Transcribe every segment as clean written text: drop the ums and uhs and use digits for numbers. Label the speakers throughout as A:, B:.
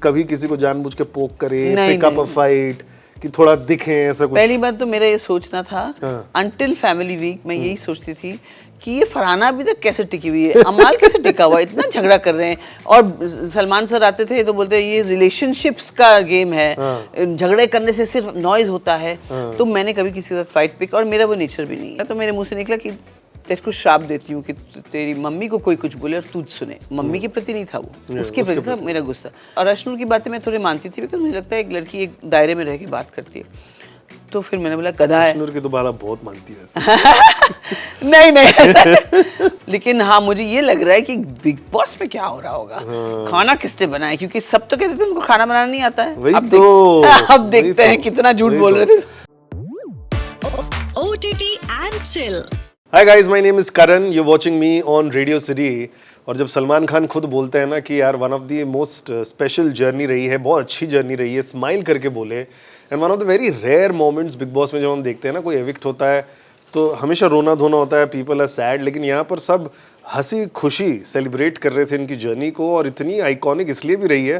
A: कभी किसी को जानबूझ के पोक करे,
B: नहीं,
A: पिक अप अ फाइट, कि थोड़ा दिखे ऐसा कुछ?
B: पहली बात तो मेरा ये सोचना था, अंटिल फैमिली वीक मैं यही सोचती थी कि ये फरहाना अभी तक कैसे टिकी हुई है, अमाल कैसे टिका हुआ है, इतना झगड़ा कर रहे हैं। और सलमान सर आते थे तो बोलते ये रिलेशनशिप्स का गेम है, झगड़े करने से सिर्फ नॉइज होता है। तो मैंने कभी किसी के साथ फाइट पिक, और मेरा वो नेचर भी नहीं है। तो मेरे मुंह से निकला कि तेरे को श्राप देती हूँ कि तेरी मम्मी को कोई कुछ बोले और तू सुने। मम्मी के प्रति नहीं था वो, उसके प्रति था मेरा गुस्सा। और अशनूर की बातें मैं थोड़ी मानती थी, बिकॉज मुझे लगता है एक लड़की एक दायरे में रह के बात करती है। तो फिर मैंने बोला गधा है।
A: अशनूर की तो बात बहुत मानती है।
B: नहीं ऐसा नहीं। लेकिन हाँ, मुझे ये लग रहा है कि बिग बॉस में क्या हो रहा होगा, खाना किसने बनाया, क्योंकि सब तो कहते थे उनको खाना बनाना नहीं आता है। अब देखते हैं कितना झूठ बोल रहे थे।
C: OTT and chill.
A: Hi guys, my name is Karan. You're watching me on Radio City. और जब सलमान खान खुद बोलते हैं ना कि यार one of the most special journey रही है, बहुत अच्छी जर्नी रही है, स्माइल करके बोले, and one of the very rare moments Bigg Boss में जब हम देखते हैं ना कोई एविक्ट होता है तो हमेशा रोना धोना होता है, पीपल आर सैड, लेकिन यहाँ पर सब हंसी खुशी सेलिब्रेट कर रहे थे इनकी जर्नी को। और इतनी आइकॉनिक इसलिए भी रही है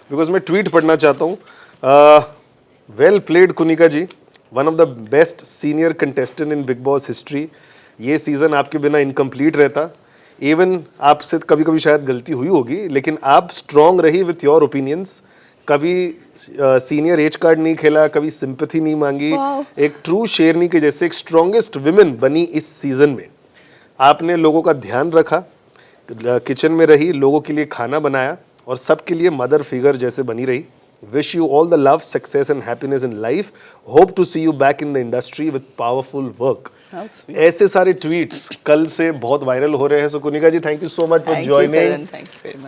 A: बिकॉज मैं ट्वीट पढ़ना चाहता हूँ। Well played Kunika ji, one of the best senior contestant in Bigg Boss history. ये सीज़न आपके बिना इनकम्प्लीट रहता। इवन आपसे कभी कभी शायद गलती हुई होगी, लेकिन आप स्ट्रॉन्ग रही विथ योर ओपिनियंस। कभी सीनियर एज कार्ड नहीं खेला, कभी सिंपैथी नहीं मांगी, एक ट्रू शेरनी के जैसे एक स्ट्रॉन्गेस्ट विमेन बनी इस सीज़न में। आपने लोगों का ध्यान रखा, किचन में रही, लोगों के लिए खाना बनाया और सबके लिए मदर फिगर जैसे बनी रही। Wish you all the love, success and happiness in life. Hope to see you back in the industry with powerful work. ऐसे सारे ट्वीट्स कल से बहुत वायरल हो रहे हैं। So Kunika ji, thank you so much for joining.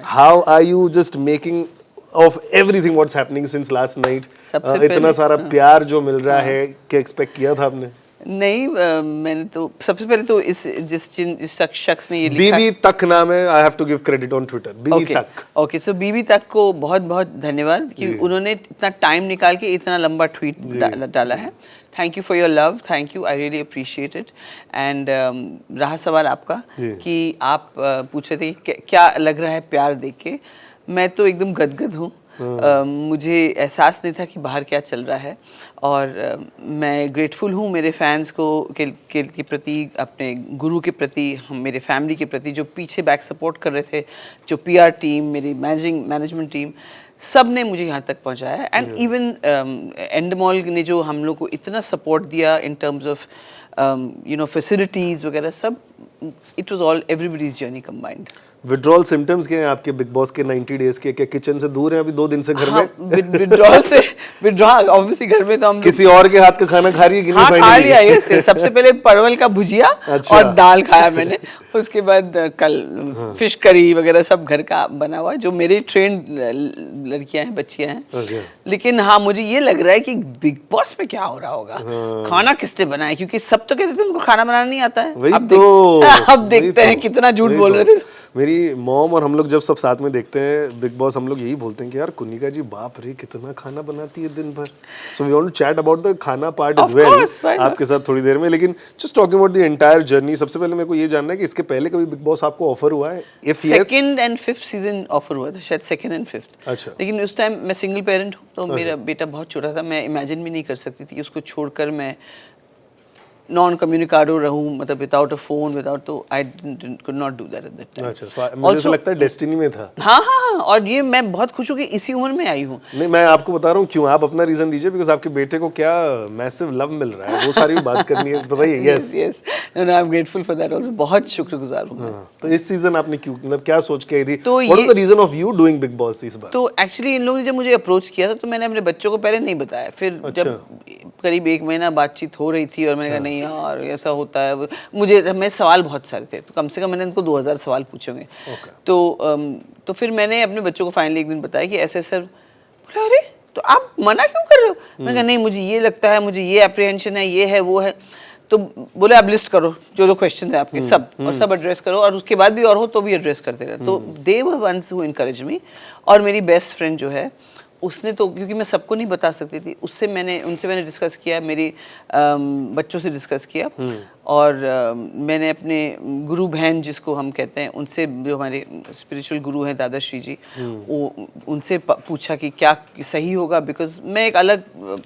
A: How are you just making of everything what's happening since last night? इतना सारा प्यार जो मिल रहा है, क्या एक्सपेक्ट किया था आपने?
B: नहीं, मैंने तो सबसे पहले तो जिस शख्स ने ये लिखा,
A: बीबी तक नाम है, I have to give credit on Twitter, BB तक।
B: ओके, सो बीबी तक को बहुत बहुत धन्यवाद कि उन्होंने इतना टाइम निकाल के इतना लंबा ट्वीट डाला है। Thank you for your love, thank you, I really appreciate it. And रहा सवाल आपका कि आप पूछ रहे थे क्या लग रहा है प्यार देख के। मैं तो एकदम गदगद हूँ। मुझे एहसास नहीं था कि बाहर क्या चल रहा है, और मैं ग्रेटफुल हूँ मेरे फैंस को के प्रति, अपने गुरु के प्रति, मेरे फैमिली के प्रति जो पीछे बैक सपोर्ट कर रहे थे, जो PR टीम, मेरी मैनेजमेंट टीम, सब ने मुझे यहाँ तक पहुँचाया। एंड इवन एंडमॉल ने जो हम लोग को इतना सपोर्ट दिया इन टर्म्स ऑफ फैसिलिटीज़ वगैरह, सब it was all everybody's journey combined.
A: Withdrawal symptoms क्या हैं आपके बिग बॉस के 90 डेज के? क्या किचन से दूर है अभी 2 दिन से घर में?
B: विड्रॉल ऑब्वियसली घर में तो हम
A: किसी और के हाथ का खाना खा रही है कि नहीं?
B: हाँ, खा लिया। ये सबसे पहले परवल का भुजिया और दाल खाया मैंने। उसके बाद कल फिश करी वगैरह सब घर का बना हुआ, जो मेरी ट्रेंड लड़कियां हैं, बच्चियां हैं। लेकिन हाँ, मुझे ये लग रहा है कि बिग बॉस में क्या हो रहा होगा, खाना किसने बनाया, क्योंकि सब तो कहते थे उनको खाना बनाना नहीं आता है। अब देखते हैं कितना झूठ बोल रहे थे।
A: मेरी मॉम और हम लोग जब सब साथ में देखते हैं बिग बॉस, हम लोग यही बोलते हैं कि यार कुनिका जी बाप रे कितना खाना बनाती है दिन भर। So we want to chat about the khana part as well आपके साथ थोड़ी देर में। लेकिन just talking about the entire journey, सबसे पहले मेरे को ये जानना है कि इसके पहले कभी बिग बॉस आपको ऑफर हुआ है? If yes,
B: 2nd and 5th season offer हुआ था, शायद 2nd and 5th।
A: अच्छा।
B: लेकिन उस टाइम मैं सिंगल पेरेंट हूँ, तो मेरा बेटा बहुत छोटा था, मैं इमेजिन भी नहीं कर सकती थी उसको छोड़कर मैं नॉन कम्युनिकाडो रहूं, मतलब विदाउट अ फोन, विदाउट, तो I could not do that at that time.
A: अच्छा, मुझे तो लगता है डेस्टिनी में था।
B: हाँ, और ये मैं बहुत खुश हूँ कि इसी उम्र में आई हूँ।
A: नहीं, मैं आपको बता रहा हूँ क्यों, आप अपना रीजन दीजिए, बिकॉज़ आपके बेटे को क्या मैसिव लव मिल रहा है, वो सारी बात करनी है, बताइए।
B: Yes, no, I am grateful for that also, बहुत शुक्रगुजार हूँ मैं।
A: तो इस सीजन आपने क्यों, मतलब क्या सोच के आई थी? What is the reason of you doing Bigg Boss इस बार?
B: तो एक्चुअली इन लोगों ने जब मुझे अप्रोच किया था तो मैंने अपने बच्चों को पहले नहीं बताया। फिर जब करीब 1 महीना बातचीत हो रही थी और मैंने कहा नहीं यार ऐसा होता है, मुझे मेरे सवाल बहुत सारे थे, तो कम से कम मैंने इनको 2000 सवाल पूछे होंगे। तो फिर मैंने अपने बच्चों को फाइनली एक दिन बताया कि ऐसे सर। बोला अरे तो आप मना क्यों कर रहे हो? मैंने कहा नहीं, मुझे ये लगता है, मुझे ये एप्रीहेंशन है, ये है, वो है। तो बोले आप लिस्ट करो जो क्वेश्चन है आपके, सब और सब एड्रेस करो, और उसके बाद भी और हो तो भी एड्रेस करते रहे। तो they were ones who encourage me. और मेरी बेस्ट फ्रेंड जो है उसने तो, क्योंकि मैं सबको नहीं बता सकती थी, उनसे मैंने डिस्कस किया, मेरी बच्चों से डिस्कस किया, और मैंने अपने गुरु बहन जिसको हम कहते हैं उनसे, जो हमारे स्पिरिचुअल गुरु हैं दादाश्री जी, उनसे पूछा कि क्या सही होगा, बिकॉज मैं एक अलग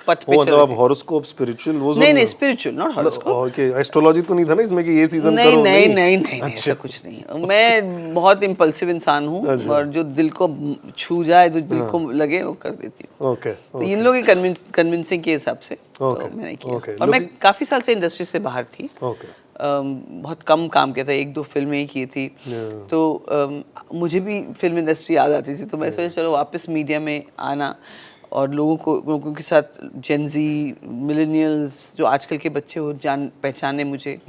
B: पथ पे चल
A: मतलब
B: रही
A: आप
B: थी।
A: हॉरोस्कोप स्पिरिचुअल वो
B: नहीं, spiritual not horoscope.
A: Okay, astrology तो नहीं था ना इसमें कि ये सीजन
B: नहीं
A: करो?
B: नहीं नहीं नहीं, नहीं ऐसा कुछ नहीं। मैं बहुत इम्पल्सिव इंसान हूँ, और जो दिल को छू जाए, जो दिल को लगे वो कर देती हूँ।
A: ओके
B: तो इन लोगों की कन्विंसिंग के हिसाब से तो
A: Okay,
B: मैंने किया।
A: okay.
B: और मैं काफ़ी साल से इंडस्ट्री से बाहर थी,
A: ओके।
B: बहुत कम काम किया था, 1-2 फिल्में ही की थी। तो मुझे भी फिल्म इंडस्ट्री याद आती थी, तो मैं सोचा चलो वापस मीडिया में आना, और लोगों के साथ, जेनजी मिलेनियल्स, जो आजकल के बच्चे हो, जान पहचाने मुझे,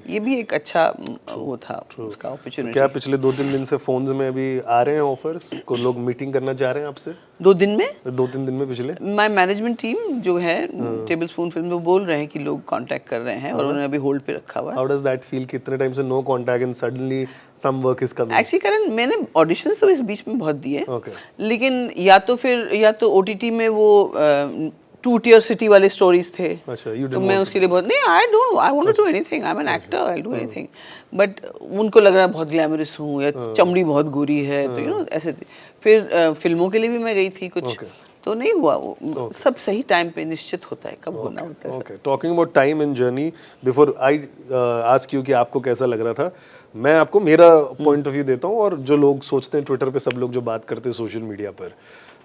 B: ये भी एक अच्छा वो था, उसका
A: तो
B: अपॉर्चुनिटी।
A: क्या पिछले 2-3 दिन से फोन्स में अभी आ रहे हैं ऑफर्स, को लोग मीटिंग करना चाह रहे हैं आपसे?
B: 2 दिन में
A: 2-3 दिन में पिछले?
B: माय मैनेजमेंट टीम जो है टेबल स्पून फिल्म, वो बोल रहे हैं कि लोग कांटेक्ट कर रहे हैं, और उन्होंने अभी होल्ड पे रखा हुआ है।
A: हाउ डज दैट फील कि इतने टाइम से no contact and suddenly some work is coming?
B: Actually Karan, मैंने ऑडिशंस तो इस बीच में बहुत दिए,
A: Okay.
B: लेकिन या तो ओटीटी में वो 2 टियर सिटी वाले स्टोरीज थे,
A: अच्छा, you
B: तो
A: didn't
B: मैं
A: want
B: उसके लिए बहुत नहीं, I want to do anything, I am an actor, I do anything, but उनको लग रहा है बहुत ग्लैमरस हूँ, या चमड़ी बहुत गोरी है, तो ऐसे थी। फिर फिल्मों के लिए भी मैं गई थी कुछ,
A: Okay.
B: तो नहीं हुआ वो, सब सही टाइम पे निश्चित होता है, कब होना होता है।
A: Okay, talking about time and journey, before I ask you कि आपको कैसा लग रहा था, मैं आपको मेरा पॉइंट ऑफ व्यू देता हूँ, और जो लोग सोचते हैं ट्विटर पे, सब लोग जो बात करते हैं सोशल मीडिया पर,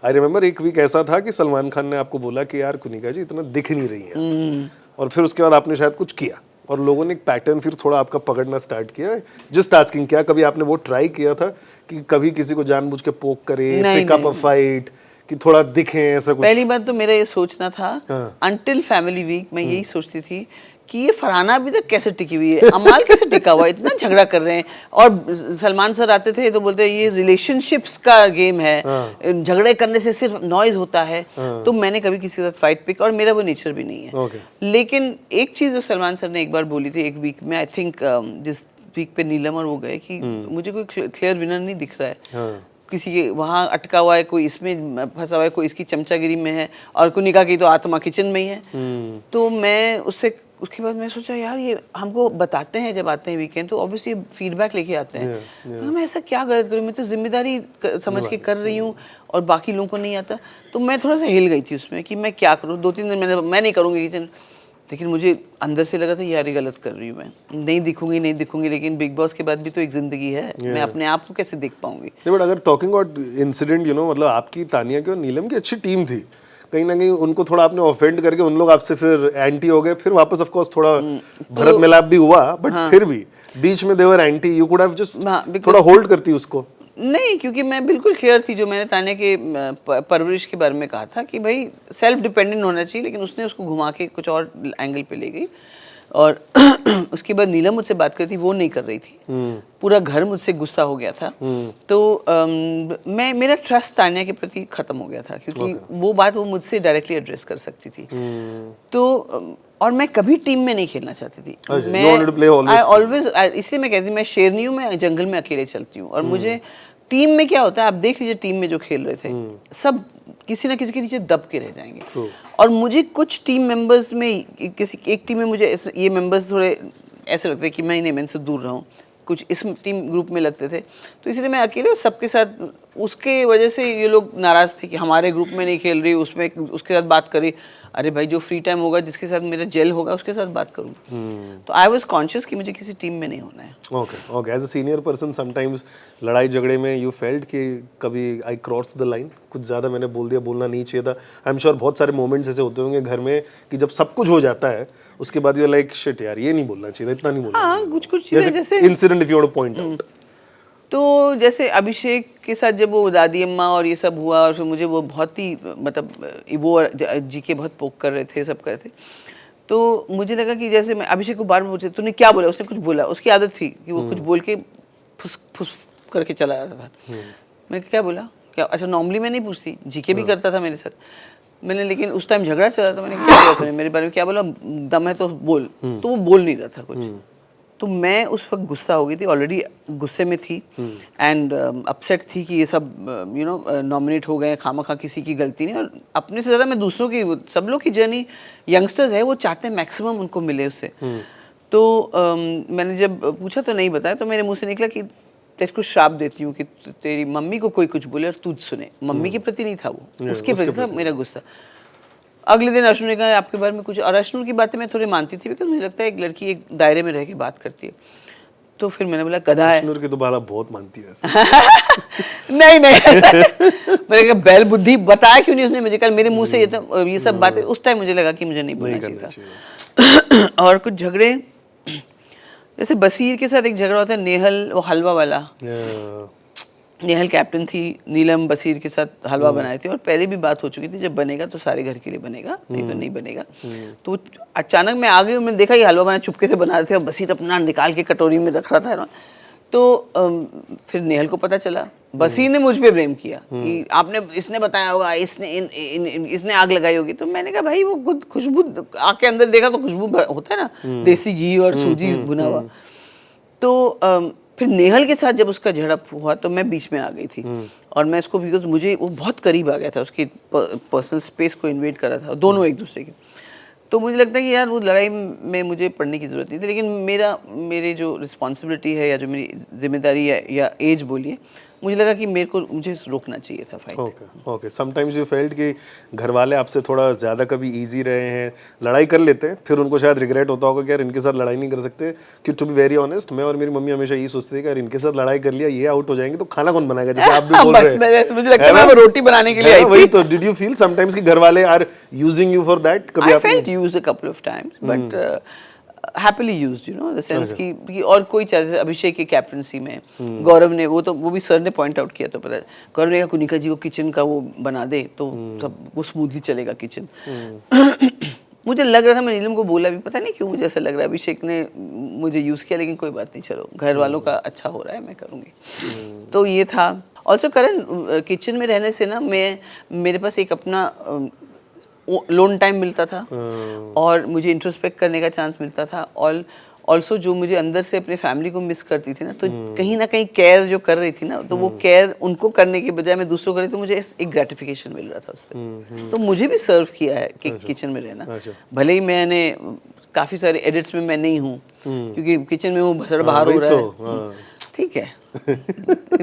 A: आई रिमेम्बर एक वीक ऐसा था कि सलमान खान ने आपको बोला कि यार कुनिका जी इतना दिख नहीं रही है, और फिर उसके बाद आपने शायद कुछ किया, और लोगों ने एक पैटर्न फिर थोड़ा आपका पकड़ना स्टार्ट किया। जस्ट आस्किंग, क्या कभी आपने वो ट्राई किया था कि कभी किसी को जानबूझ के पोक करे,
B: नहीं,
A: पिक अप अ
B: नहीं।
A: फाइट, कि थोड़ा दिखें, ऐसा कुछ?
B: पहली बात तो मेरा ये सोचना था,
A: हाँ।
B: अंटिल फैमिली वीक मैं यही सोचती थी कि ये फरहाना अभी तक कैसे टिकी हुई है, अमाल कैसे टिका हुआ है, इतना झगड़ा कर रहे हैं, और सलमान सर आते थे तो बोलते ये रिलेशनशिप्स का गेम है, झगड़े करने से सिर्फ नॉइज होता है। तो मैंने कभी किसी के साथ फाइट पिक, और मेरा वो नेचर भी नहीं है।
A: Okay.
B: लेकिन एक चीज़ जो सलमान सर ने एक बार बोली थी एक वीक में, आई थिंक जिस वीक पे नीलम और वो गए, कि मुझे कोई क्लियर विनर नहीं दिख रहा है,
A: हाँ।
B: किसी के वहाँ अटका हुआ है, कोई इसमें फंसा हुआ है, कोई इसकी चमचागिरी में है, और कुनिका की तो आत्मा किचन में ही है। तो मैं उसके बाद मैं सोचा यार, ये हमको बताते हैं जब आते हैं वीकेंड, तो ऑब्वियसली फीडबैक लेके आते हैं। तो मैं ऐसा क्या गलत करूँ, मैं तो जिम्मेदारी समझ के कर रही हूँ, और बाकी लोगों को नहीं आता। तो मैं थोड़ा सा हिल गई थी उसमें कि मैं क्या करूँ। 2-3 दिन मैं नहीं करूँगी किचन, लेकिन मुझे अंदर से लगा था यार ये गलत कर रही हूँ, मैं नहीं दिखूंगी, लेकिन बिग बॉस के बाद भी तो एक जिंदगी है, मैं अपने आप को कैसे देख पाऊंगी।
A: नहीं, बट अगर talking about incident, you know, मतलब आपकी, तानिया की और नीलम की अच्छी टीम थी, कहीं ना कहीं उनको थोड़ा आपने ऑफेंड करके उन लोग आपसे फिर एंटी हो गए, फिर वापस ऑफ कोर्स थोड़ा भरत मिलाप भी हुआ, बट फिर भी बीच में देवर aunty, you could have just थोड़ा होल्ड करती उसको।
B: नहीं, क्योंकि मैं बिल्कुल क्लियर थी, जो मैंने तान्या के परवरिश के बारे में कहा था कि भाई सेल्फ डिपेंडेंट होना चाहिए, लेकिन उसने उसको घुमा के कुछ और एंगल पे ले गई। और उसके बाद नीलम मुझसे बात करती, वो नहीं कर रही थी, पूरा घर मुझसे गुस्सा हो गया था। तो मेरा ट्रस्ट तान्या के प्रति खत्म हो गया था, क्योंकि वो बात वो मुझसे डायरेक्टली एड्रेस कर सकती थी। तो और मैं कभी टीम में नहीं खेलना चाहती थी। मैं ऑलवेज, इसलिए मैं कहती हूँ मैं शेरनी हूँ, मैं जंगल में अकेले चलती हूँ। और मुझे टीम में क्या होता है, आप देख लीजिए टीम में जो खेल रहे थे सब किसी ना किसी के नीचे दब के रह जाएंगे। और मुझे कुछ टीम मेंबर्स में, किसी एक टीम में मुझे ये मेंबर्स थोड़े ऐसे लगते हैं कि मैं इनसे दूर रहूं, कुछ इस टीम ग्रुप में लगते थे, तो इसलिए मैं अकेले सबके साथ, उसके वजह से ये लोग नाराज़ थे कि हमारे ग्रुप में नहीं खेल रही, उसमें उसके साथ बात करी। अरे भाई, जो फ्री टाइम होगा, जिसके साथ मेरा जेल होगा, उसके साथ बात करूँ। तो आई वॉज कॉन्शियस कि मुझे किसी टीम में नहीं होना है।
A: Okay, as a senior person sometimes लड़ाई झगड़े में यू फेल्ट कि कभी आई क्रॉस द लाइन, कुछ ज़्यादा मैंने बोल दिया, बोलना नहीं चाहिए था? आई एम श्योर बहुत सारे मोमेंट्स ऐसे होते होंगे घर में कि जब सब कुछ हो जाता है उसके बाद यू लाइक शिट यार, ये नहीं बोलना चाहिए था, इतना नहीं बोलना।
B: हाँ, कुछ चीज़ें जैसे
A: incident if you want two point out.
B: तो जैसे अभिषेक के साथ जब वो दादी अम्मा और ये सब हुआ, और मुझे वो बहुत ही, मतलब वो जी के बहुत पोक कर रहे थे, सब कर रहे थे, तो मुझे लगा कि जैसे मैं अभिषेक को बार बार पूछे तूने क्या बोला, उसने कुछ बोला, उसकी आदत थी कि वो कुछ बोल के फुस फुस करके चला जाता था। मैंने क्या बोला, क्या? अच्छा, नॉर्मली मैं नहीं पूछती, जीके भी करता था मेरे साथ। मैंने, लेकिन उस टाइम झगड़ा चला था, मैंने क्या बोला तूने मेरे बारे में, क्या बोला, दम है तो बोल। तो वो बोल नहीं रहा था कुछ। तो मैं उस वक्त गुस्सा हो गई थी, ऑलरेडी गुस्से में थी एंड अपसेट थी कि ये सब यू नो नॉमिनेट हो गए, खामखा किसी की गलती नहीं, और अपने से ज़्यादा मैं दूसरों की, सब लोग की जर्नी, यंगस्टर्स है वो चाहते हैं मैक्सिमम उनको मिले उससे। तो मैंने जब पूछा तो नहीं बताया, तो मेरे मुंह से निकला कि तेरे को श्राप देती हूँ कि तेरी मम्मी को कोई कुछ बोले और तू सुने। मम्मी के प्रति नहीं था वो, उसके प्रति था मेरा गुस्सा। अगले दिन अश्नु ने कहा आपके बारे में कुछ, और अश्नु की बातें मैं थोड़ी मानती थी बिकॉज मुझे लगता है एक लड़की एक दायरे में रह के बात करती है। तो फिर मैंने बोला गधा है।
A: अश्नुर की तो बात आप बहुत मानती है वैसे।
B: नहीं नहीं ऐसा मैंने कहा बैल बुद्धि, बताया क्यों नहीं उसने मुझे? कल मेरे मुंह से ये सब बातें, उस टाइम मुझे लगा कि मुझे नहीं बोलना चाहिए था। और कुछ झगड़े, जैसे बसीर के साथ एक झगड़ा होता है, नेहल वो हलवा वाला, नेहल कैप्टन थी, नीलम बसीर के साथ हलवा बनाए थे और पहले भी बात हो चुकी थी जब बनेगा तो सारे घर के लिए बनेगा, नहीं तो नहीं बनेगा। तो अचानक मैं आ गई और मैंने देखा ये हलवा बना, चुपके से बना रहे थे और बसीर अपना निकाल के कटोरी में रख रहा था ना। तो फिर नेहल को पता चला, बसीर ने मुझ पे ब्लेम किया कि आपने, इसने बताया होगा, इसने आग लगाई होगी। तो मैंने कहा भाई वो खुद खुशबू आग के अंदर देखा तो खुशबू होता है ना, देसी घी और सूजी भुना हुआ। तो फिर नेहल के साथ जब उसका झड़प हुआ तो मैं बीच में आ गई थी और मैं इसको, बिकॉज मुझे वो बहुत करीब आ गया था, उसकी पर्सनल स्पेस को इन्वेड कर रहा था, दोनों एक दूसरे की। तो मुझे लगता है कि यार वो लड़ाई में मुझे पढ़ने की ज़रूरत नहीं थी, लेकिन मेरे जो रिस्पॉन्सिबिलिटी है या जो मेरी जिम्मेदारी है या एज बोलिए, मुझे लगा कि मुझे रोकना चाहिए था fight.
A: Okay sometimes you felt कि घर वाले आपसे थोड़ा ज़्यादा कभी इजी रहे हैं, लड़ाई कर लेते हैं, फिर उनको शायद रिग्रेट होता होगा कि यार इनके साथ लड़ाई नहीं कर सकते। कि टू बी वेरी ऑनेस्ट, मैं और मेरी मम्मी हमेशा यही सोचते हैं कि यार इनके साथ लड़ाई कर लिया, ये आउट हो जाएंगे तो खाना कौन बनाएगा, जैसे आप भी बोल रहे हैं।
B: मुझे लगता है वो रोटी बनाने के लिए आई थी।
A: वही तो, डिड यू फील समटाइम्स कि घर वाले are using you for that? कभी
B: I felt used a couple of times, but happily used, you know, the sense कि और कोई चीज़, अभिषेक की कैप्टनसी में गौरव ने, वो भी सर ने पॉइंट आउट किया, तो पता है गौरव ने कहा कुनिका जी को किचन का वो बना दे तो सब वो स्मूथली चलेगा किचन। मुझे लग रहा था, मैं नीलम को बोला भी, पता नहीं क्यों मुझे ऐसा लग रहा है अभिषेक ने मुझे यूज़ किया, लेकिन कोई बात नहीं, चलो घर वालों का अच्छा हो रहा है, मैं करूँगी। तो ये था। ऑल्सो करण, किचन में रहने से ना मेरे पास एक अपना लोन टाइम मिलता था और मुझे इंट्रोस्पेक्ट करने का चांस मिलता था, और ऑल्सो जो मुझे अंदर से अपने फैमिली को मिस करती थी ना, तो कहीं ना कहीं केयर जो कर रही थी ना, तो वो केयर उनको करने के बजाय मैं दूसरों को कर रही थी, तो मुझे एक ग्रेटिफिकेशन मिल रहा था उससे। तो मुझे भी सर्व किया है कि किचन में रहना, भले ही मैंने काफ़ी सारे एडिट्स में मैं नहीं हूँ क्योंकि किचन में वो भसड़ बाहर हो रहा है, ठीक है।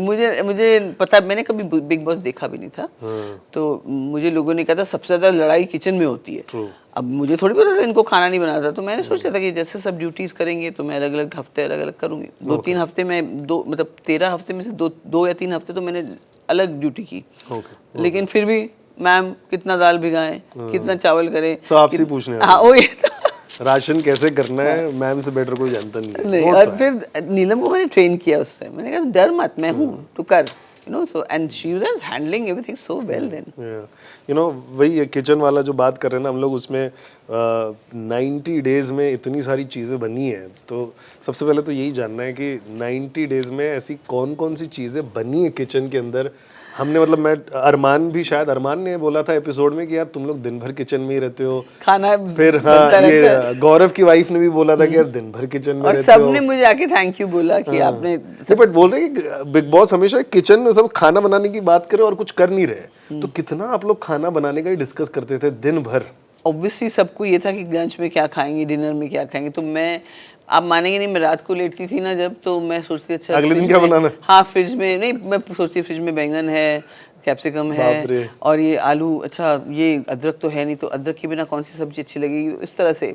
B: मुझे पता, मैंने कभी बिग बॉस देखा भी नहीं था, तो मुझे लोगों ने कहा था सबसे ज़्यादा लड़ाई किचन में होती है। अब मुझे थोड़ी पता था इनको खाना नहीं बनाता, तो मैंने सोचा था कि जैसे सब ड्यूटीज़ करेंगे तो मैं अलग अलग हफ्ते अलग अलग करूँगी। 2-3 हफ्ते में मतलब 13 हफ्ते में से 2 या 3 हफ्ते तो मैंने अलग ड्यूटी की। लेकिन फिर भी मैम कितना दाल भिगाएं, कितना चावल करें,
A: सब आपसे पूछने।
B: हाँ वही
A: राशन कैसे करना है, मैम से बेटर कोई जानता नहीं है।
B: और फिर नीलम को मैंने ट्रेन किया उससे, मैंने कहा डर मत, मैं हूँ, तू कर, you know. So and she was handling everything so well then.
A: You know वही किचन वाला जो बात कर रहे हैं ना हम लोग, उसमें 90 डेज में इतनी सारी चीज़ें बनी हैं, तो सबसे पहले तो यही जानना है कि 90 डेज में ऐसी कौन कौन सी चीज़ें बनी है किचन के अंदर। हमने मतलब मैं अरमान ने बोला था एपिसोड में कि यार तुम लोग दिन भर किचन में ही रहते हो
B: खाना,
A: फिर हाँ ये गौरव की वाइफ ने भी बोला था कि यार दिन भर किचन में
B: और
A: रहते हो,
B: सबने मुझे आके थैंक यू बोला कि आपने
A: बट बोल रहे हैं कि बिग बॉस हमेशा किचन में सब खाना बनाने की बात करे और कुछ कर नहीं रहे, तो कितना आप लोग खाना बनाने का ही डिस्कस करते थे दिन भर?
B: ऑब्वियसली सबको ये था कि लंच में क्या खाएंगे, डिनर में क्या खाएंगे। तो मैं, आप मानेंगे नहीं, मैं रात को लेटती थी ना जब, तो मैं सोचती अच्छा
A: अगले दिन क्या बनाना?
B: हाँ फ्रिज में नहीं, मैं सोचती फ्रिज में बैंगन है, कैप्सिकम है और ये आलू, अच्छा ये अदरक तो है नहीं, तो अदरक के बिना कौन सी सब्जी अच्छी लगेगी, इस तरह से।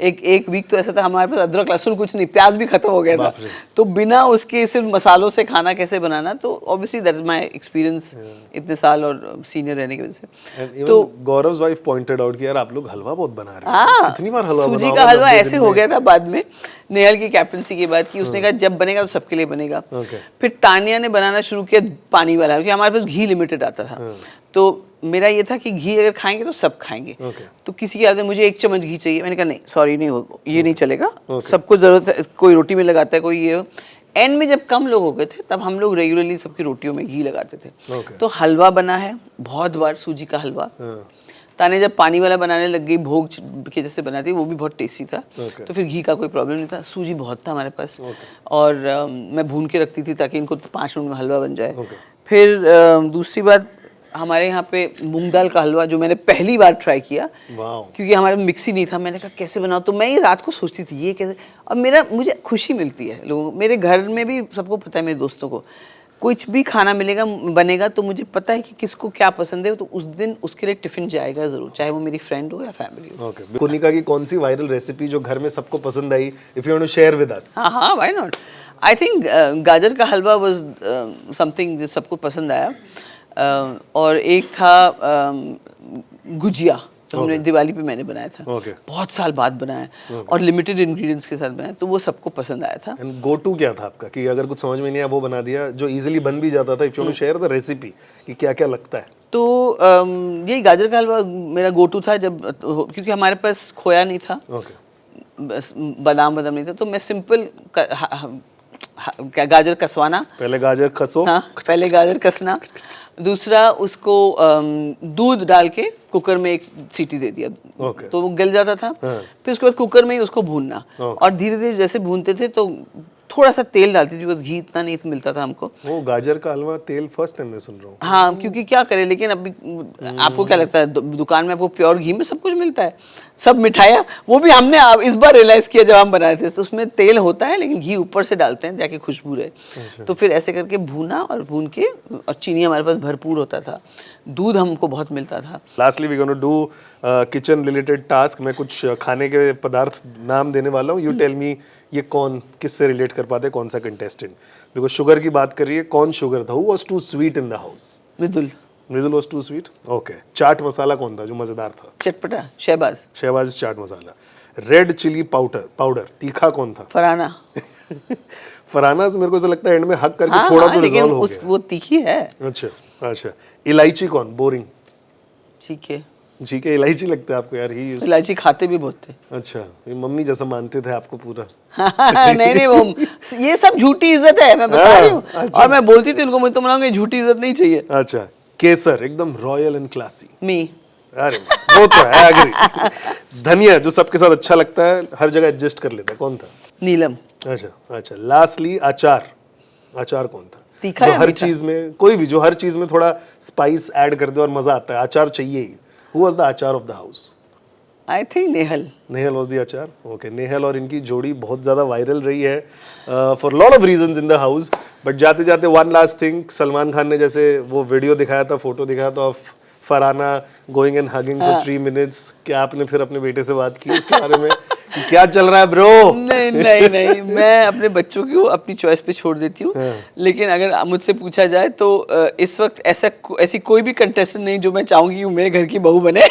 B: एक वीक तो ऐसा था हमारे पास अदरक लहसुन कुछ नहीं, प्याज भी खत्म हो गया था, तो बिना उसके सिर्फ मसालों से खाना कैसे बनाना। तो obviously that is my experience इतने साल और सीनियर रहने की वजह से। तो
A: गौरव वाइफ पॉइंटेड आउट कि यार आप लोग हलवा बहुत बना रहे
B: हो,
A: कितनी बार हलवा
B: सूजी का हलवा ऐसे हो गया था बाद में नेहल की कैप्टनसी के बाद कि उसने कहा जब बनेगा तो सबके लिए बनेगा। फिर तानिया ने बनाना शुरू किया पानी वाला, क्योंकि हमारे पास घी लिमिटेड आता था, तो मेरा ये था कि घी अगर खाएंगे तो सब खाएंगे। तो किसी की आदत मुझे 1 चम्मच घी चाहिए, मैंने कहा नहीं सॉरी नहीं हो, ये नहीं चलेगा, सबको जरूरत है, कोई रोटी में लगाता है, कोई ये। एंड में जब कम लोग हो गए थे तब हम लोग रेगुलरली सबकी रोटियों में घी लगाते थे। तो हलवा बना है बहुत बार, सूजी का हलवा, ताने जब पानी वाला बनाने लग गई, भोग के जैसे बनाती, वो भी बहुत टेस्टी था। तो फिर घी का कोई प्रॉब्लम नहीं था। सूजी बहुत था हमारे पास, और मैं भून के रखती थी ताकि इनको 5 मिनट में हलवा बन जाए। फिर दूसरी बात, हमारे यहाँ पे मूंग दाल का हलवा जो मैंने पहली बार ट्राई किया, क्योंकि हमारे में मिक्सी नहीं था, मैंने कहा कैसे बनाओ, तो मैं ये रात को सोचती थी ये कैसे, और मुझे खुशी मिलती है लोगों, मेरे घर में भी सबको पता है, मेरे दोस्तों को कुछ भी खाना मिलेगा बनेगा तो मुझे पता है कि किसको क्या पसंद है, तो उस दिन उसके लिए टिफिन जाएगा जरूर, चाहे वो मेरी फ्रेंड हो या फैमिली हो।
A: ओके, कोनिका की कौन सी वायरल रेसिपी जो घर में सबको पसंद आई, if you want to share with us?
B: हाँ, व्हाई नॉट। आई थिंक गाजर का हलवा वाज समथिंग जो सबको पसंद आया। और एक था गुजिया, तो हमने दिवाली पे मैंने बनाया था। बहुत साल बाद बनाया, और लिमिटेड इंग्रेडिएंट्स के साथ बनाया, तो वो सबको पसंद आया था।
A: एंड गो टू क्या था आपका, कि अगर कुछ समझ में नहीं आया वो बना दिया, जो इजीली बन भी जाता था? If you want to share the recipe कि क्या क्या लगता है।
B: तो यही गाजर का हलवा मेरा गो टू था, जब क्योंकि हमारे पास खोया नहीं था, बादाम नहीं था, तो मैं सिंपल गाजर कसवाना,
A: पहले गाजर कसो।
B: हाँ, पहले गाजर कसना, दूसरा उसको दूध डाल के कुकर में एक सीटी दे दिया, तो वो गल जाता था। फिर उसके बाद कुकर में ही उसको भूनना, और धीरे धीरे जैसे भूनते थे तो थोड़ा सा तेल डालती थी, बस घी इतना नहीं मिलता था हमको।
A: वो गाजर का हलवा तेल फर्स्ट टाइम मैं सुन रहा हूँ।
B: हाँ, क्योंकि क्या करें, लेकिन अभी आपको क्या लगता है, दुकान में आपको प्योर घी में सब कुछ मिलता है, सब मिठाइयाँ, वो भी हमने इस बार रियलाइज किया जब हम बनाए थे, तो उसमें तेल होता है लेकिन घी ऊपर से डालते हैं ताकि खुशबू रहे। तो फिर ऐसे करके भूना, और भून के, और चीनी हमारे पास भरपूर होता था, दूध हमको बहुत मिलता था।
A: Lastly we gonna do kitchen related task. मैं कुछ खाने के पदार्थ नाम देने वाला हूँ, यू टेल मी ये कौन किससे रिलेट कर पाते, कौन सा कंटेस्टेंट। बिकॉज शुगर की बात कर रही है, कौन शुगर था? Who was too sweet in the house?
B: Mridul.
A: Mridul was too sweet, okay. Chaat masala कौन था जो मजेदार था?
B: चटपटा, Shahbaz
A: chaat masala. Red chilli powder तीखा कौन था?
B: फराना।
A: फराना से मेरे को ऐसा लगता है एंड में हक करके थोड़ा तो रिजॉल्व हो गया।
B: वो तीखी है।
A: अच्छा। इलायची कौन? बोरिंग।
B: ठीक है,
A: इलायची लगता है आपको यार? ही
B: इलायची खाते भी बहुत थे।
A: अच्छा, ये मम्मी जैसा मानते थे आपको पूरा।
B: नहीं, वो ये सब झूठी इज्जत है, मैं बता रही हूँ। अच्छा। और मैं बोलती थी उनको, मैं तो मनाऊंगी, झूठी इज्जत नहीं चाहिए।
A: अच्छा, केसर एकदम रॉयल एंड क्लासी।
B: मी।
A: अरे वो तो है, एग्री। धनिया जो सबके साथ अच्छा लगता है, हर जगह एडजस्ट कर लेता है, कौन था?
B: नीलम।
A: अच्छा। लास्टली अचार कौन था?
B: तीखा
A: जो
B: है,
A: हर चीज में, कोई भी जो हर चीज में थोड़ा स्पाइस ऐड कर दे और मजा आता है, अचार चाहिए ही। Who was the अचार of the house?
B: I think Nehal
A: was the अचार। ओके, नेहल और इनकी जोड़ी बहुत ज्यादा वायरल रही है for lot of reasons in the house. But जाते जाते one last thing, Salman Khan ने जैसे वो वीडियो दिखाया था, फोटो दिखाया था of Farhana going and hugging for 3 minutes, क्या आपने फिर अपने बेटे से बात की उसके बारे में कि क्या चल रहा है ब्रो?
B: नहीं, मैं अपने बच्चों को अपनी चॉइस पे छोड़ देती हूँ। लेकिन अगर मुझसे पूछा जाए तो इस वक्त ऐसी कोई भी कंटेस्टेंट नहीं जो मैं चाहूंगी वो मेरे घर की बहू बने।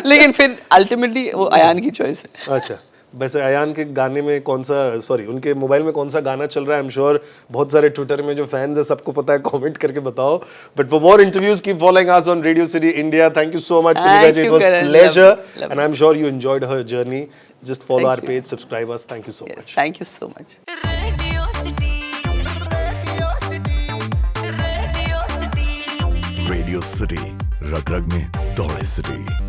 B: लेकिन फिर अल्टीमेटली वो अयान की चॉइस है।
A: अच्छा, वैसे अयान के गाने में कौन सा, सॉरी उनके मोबाइल में कौन सा गाना चल रहा है? आई एम श्योर बहुत सारे ट्विटर में जो फैंस है सबको पता है, कमेंट करके बताओ। But for more interviews keep following us on Radio City India. Thank you so much Kunika ji, it was pleasure and I am sure you enjoyed हर journey. Just follow our page, subscribe us. Thank you so much.
B: Thank you so much.
C: Radio City, रग रग में दौड़े city.